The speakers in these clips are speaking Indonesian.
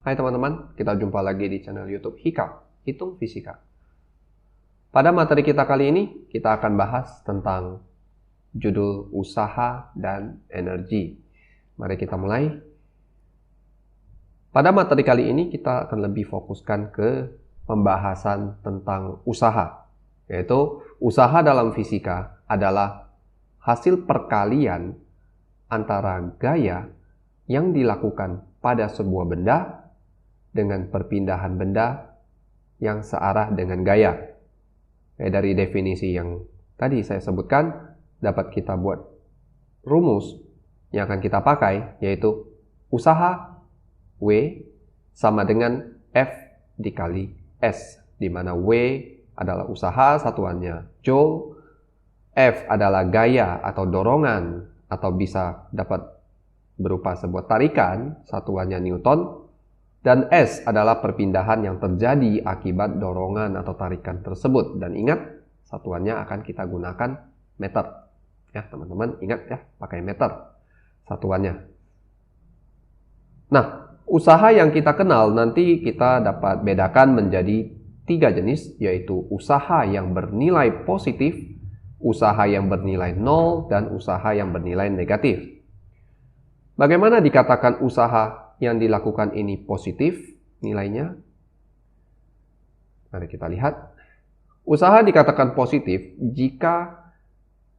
Hai teman-teman, kita jumpa lagi di channel YouTube Hika, Hitung Fisika. Pada materi kita kali ini, kita akan bahas tentang judul usaha dan energi. Mari kita mulai. Pada materi kali ini, kita akan lebih fokuskan ke pembahasan tentang usaha. Yaitu, usaha dalam fisika adalah hasil perkalian antara gaya yang dilakukan pada sebuah benda dengan perpindahan benda yang searah dengan gaya. Dari definisi yang tadi saya sebutkan, dapat kita buat rumus yang akan kita pakai, yaitu usaha W sama dengan F dikali S, di mana W adalah usaha, satuannya Joule, F adalah gaya atau dorongan, atau bisa dapat berupa sebuah tarikan, satuannya Newton, dan S adalah perpindahan yang terjadi akibat dorongan atau tarikan tersebut. Dan ingat, satuannya akan kita gunakan meter. Ya, teman-teman ingat ya, pakai meter satuannya. Nah, usaha yang kita kenal nanti kita dapat bedakan menjadi 3 jenis, yaitu usaha yang bernilai positif, usaha yang bernilai 0, dan usaha yang bernilai negatif. Bagaimana dikatakan usaha yang dilakukan ini positif nilainya? Mari kita lihat. Usaha dikatakan positif jika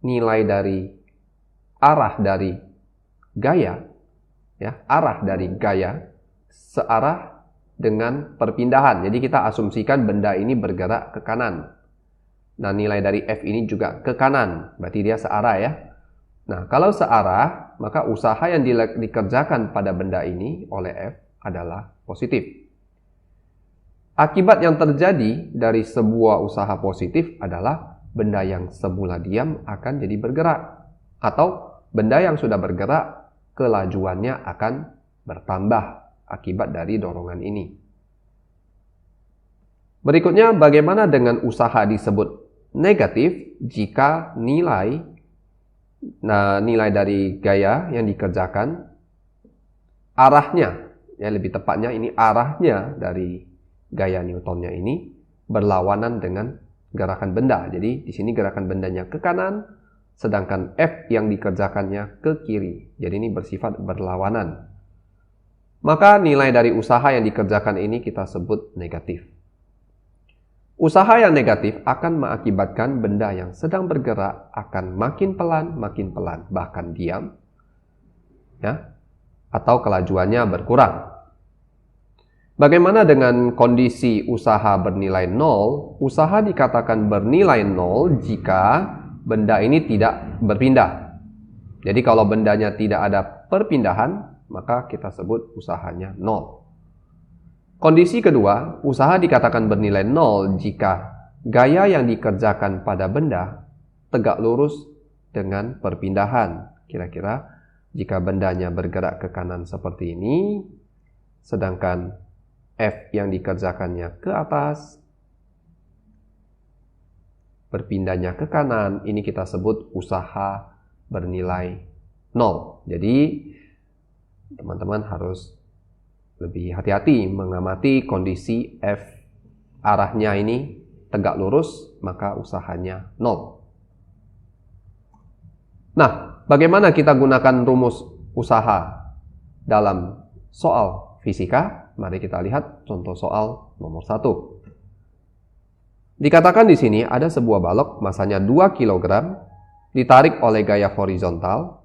nilai dari arah dari gaya, ya, arah dari gaya searah dengan perpindahan. Jadi kita asumsikan benda ini bergerak ke kanan. Nah, nilai dari F ini juga ke kanan, berarti dia searah ya. Nah, kalau searah, maka usaha yang dikerjakan pada benda ini oleh F adalah positif. Akibat yang terjadi dari sebuah usaha positif adalah benda yang semula diam akan jadi bergerak. Atau benda yang sudah bergerak, kelajuannya akan bertambah akibat dari dorongan ini. Berikutnya, bagaimana dengan usaha disebut negatif jika nilai dari gaya yang dikerjakan arahnya, ya lebih tepatnya ini arahnya dari gaya Newtonnya ini berlawanan dengan gerakan benda. Jadi di sini gerakan bendanya ke kanan, sedangkan F yang dikerjakannya ke kiri. Jadi ini bersifat berlawanan. Maka nilai dari usaha yang dikerjakan ini kita sebut negatif. Usaha yang negatif akan mengakibatkan benda yang sedang bergerak akan makin pelan, bahkan diam, ya, atau kelajuannya berkurang. Bagaimana dengan kondisi usaha bernilai 0? Usaha dikatakan bernilai 0 jika benda ini tidak berpindah. Jadi kalau bendanya tidak ada perpindahan, maka kita sebut usahanya 0. Kondisi kedua, usaha dikatakan bernilai 0 jika gaya yang dikerjakan pada benda tegak lurus dengan perpindahan. Kira-kira jika bendanya bergerak ke kanan seperti ini, sedangkan F yang dikerjakannya ke atas, berpindahnya ke kanan, ini kita sebut usaha bernilai 0. Jadi, teman-teman harus lebih hati-hati mengamati kondisi F arahnya ini tegak lurus, maka usahanya 0. Nah, bagaimana kita gunakan rumus usaha dalam soal fisika? Mari kita lihat contoh soal nomor 1. Dikatakan di sini ada sebuah balok masanya 2 kg ditarik oleh gaya horizontal.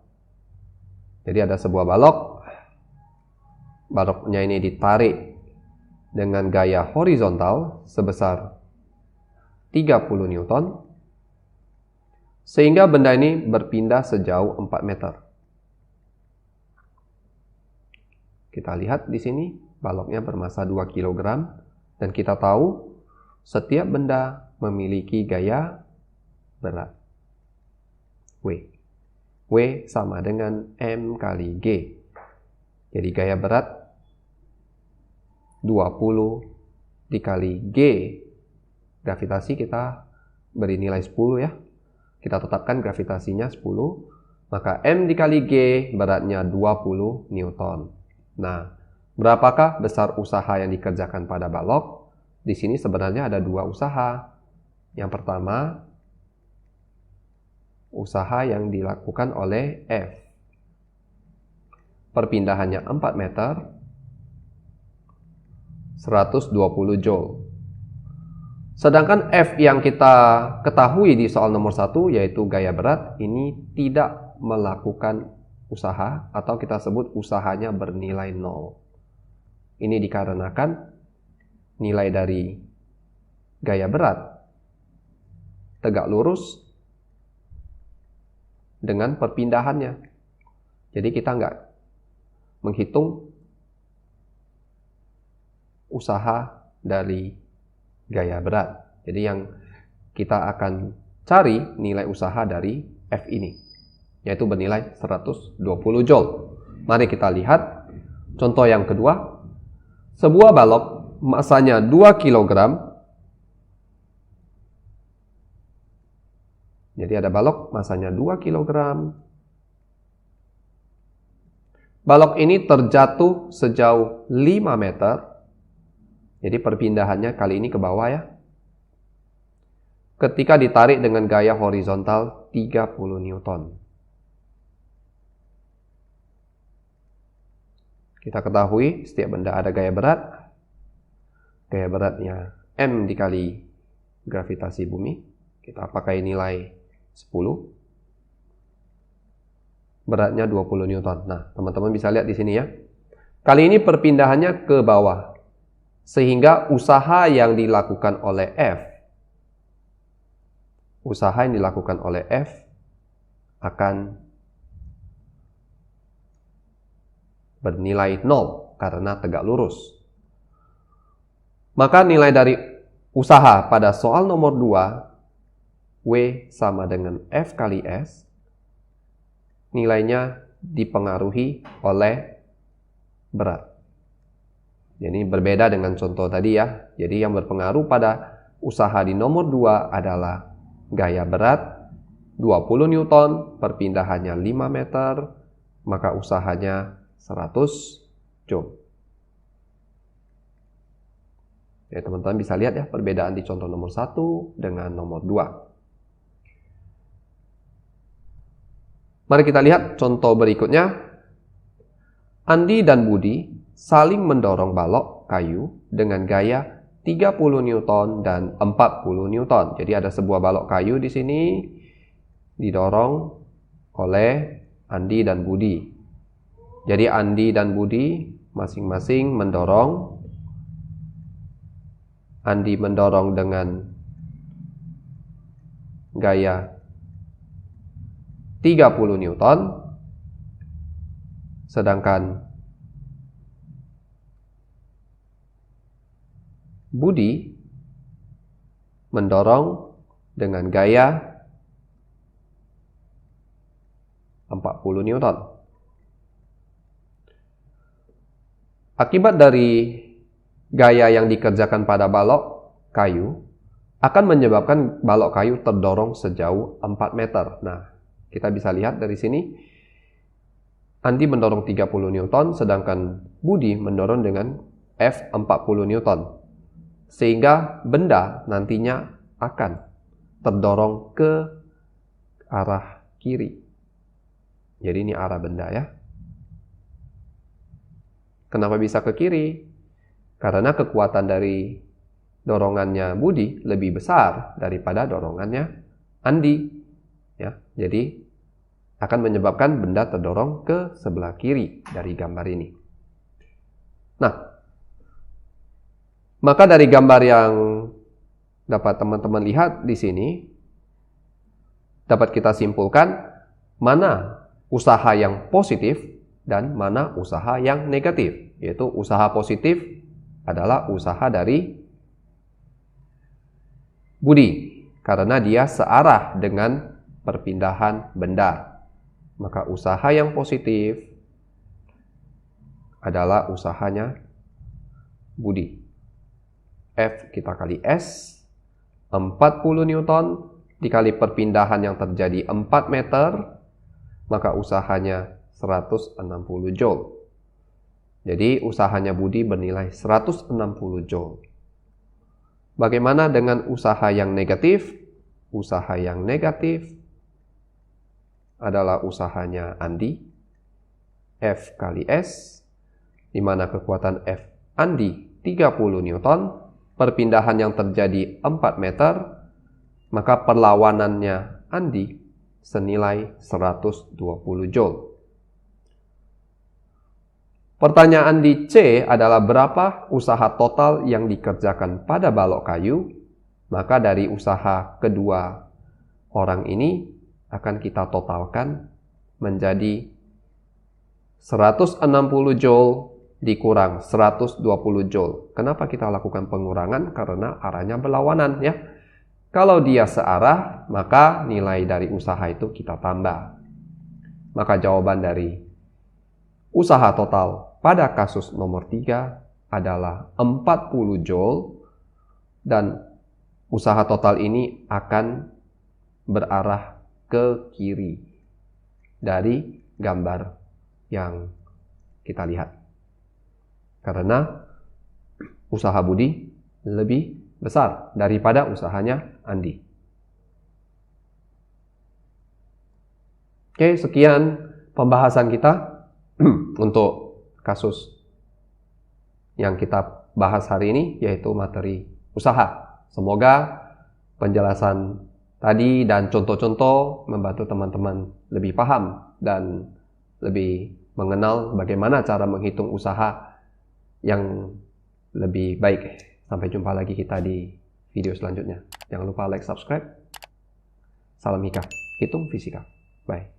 Jadi ada sebuah baloknya ini ditarik dengan gaya horizontal sebesar 30 Newton, sehingga benda ini berpindah sejauh 4 meter. Kita lihat di sini, baloknya bermassa 2 kg, dan kita tahu setiap benda memiliki gaya berat W. W sama dengan M kali G. Jadi gaya berat 20 dikali G. Gravitasi kita beri nilai 10 ya. Kita tetapkan gravitasinya 10. Maka M dikali G beratnya 20 Newton. Nah, Berapakah besar usaha yang dikerjakan pada balok? Di sini sebenarnya ada dua usaha. Yang pertama, usaha yang dilakukan oleh F. Perpindahannya 4 meter, 120 joule. Sedangkan F yang kita ketahui di soal nomor 1, yaitu gaya berat, ini tidak melakukan usaha, atau kita sebut usahanya bernilai 0. Ini dikarenakan nilai dari gaya berat tegak lurus dengan perpindahannya. Jadi kita nggak menghitung usaha dari gaya berat. Jadi yang kita akan cari nilai usaha dari F ini, yaitu bernilai 120 joule. Mari kita lihat contoh yang kedua. Sebuah balok masanya 2 kg. Jadi ada balok masanya 2 kg. Balok ini terjatuh sejauh 5 meter. Jadi perpindahannya kali ini ke bawah ya. Ketika ditarik dengan gaya horizontal 30 Newton. Kita ketahui setiap benda ada gaya berat. Gaya beratnya M dikali gravitasi bumi. Kita pakai nilai 10. Beratnya 20 Newton. Nah, teman-teman bisa lihat di sini ya. Kali ini perpindahannya ke bawah. Sehingga usaha yang dilakukan oleh F akan bernilai 0 karena tegak lurus. Maka nilai dari usaha pada soal nomor 2, W sama dengan F kali S, nilainya dipengaruhi oleh berat. Jadi berbeda dengan contoh tadi ya. Jadi yang berpengaruh pada usaha di nomor 2 adalah gaya berat 20 Newton, perpindahannya 5 meter, maka usahanya 100 joule. Ya, teman-teman bisa lihat ya perbedaan di contoh nomor 1 dengan nomor 2. Mari kita lihat contoh berikutnya. Andi dan Budi saling mendorong balok kayu dengan gaya 30 Newton dan 40 Newton. Jadi ada sebuah balok kayu di sini didorong oleh Andi dan Budi. Jadi Andi dan Budi masing-masing mendorong. Andi mendorong dengan gaya 30 Newton. Sedangkan Budi mendorong dengan gaya 40 Newton. Akibat dari gaya yang dikerjakan pada balok kayu akan menyebabkan balok kayu terdorong sejauh 4 meter. Nah, kita bisa lihat dari sini. Andi mendorong 30 Newton, sedangkan Budi mendorong dengan F 40 Newton. Sehingga benda nantinya akan terdorong ke arah kiri. Jadi ini arah benda ya. Kenapa bisa ke kiri? Karena kekuatan dari dorongannya Budi lebih besar daripada dorongannya Andi. Ya, jadi akan menyebabkan benda terdorong ke sebelah kiri dari gambar ini. Nah, maka dari gambar yang dapat teman-teman lihat di sini, dapat kita simpulkan mana usaha yang positif dan mana usaha yang negatif. Yaitu usaha positif adalah usaha dari Budi, karena dia searah dengan perpindahan benda. Maka usaha yang positif adalah usahanya Budi. F kita kali S, 40 Newton dikali perpindahan yang terjadi 4 meter, maka usahanya 160 joule. Jadi usahanya Budi bernilai 160 joule. Bagaimana dengan usaha yang negatif? Usaha yang negatif adalah usahanya Andi, F kali S, di mana kekuatan F Andi 30 Newton, perpindahan yang terjadi 4 meter, maka perlawanannya Andi senilai 120 joule. Pertanyaan di C adalah berapa usaha total yang dikerjakan pada balok kayu? Maka dari usaha kedua orang ini akan kita totalkan menjadi 160 joule dikurang 120 joule. Kenapa kita lakukan pengurangan? Karena arahnya berlawanan ya. Kalau dia searah, maka nilai dari usaha itu kita tambah. Maka jawaban dari usaha total pada kasus nomor 3 adalah 40 joule, dan usaha total ini akan berarah ke kiri dari gambar yang kita lihat. Karena usaha Budi lebih besar daripada usahanya Andi. Oke, sekian pembahasan kita untuk kasus yang kita bahas hari ini, yaitu materi usaha. Semoga penjelasan tadi dan contoh-contoh membantu teman-teman lebih paham dan lebih mengenal bagaimana cara menghitung usaha yang lebih baik. Sampai jumpa lagi kita di video selanjutnya. Jangan lupa like, subscribe. Salam Hika, hitung fisika. Bye.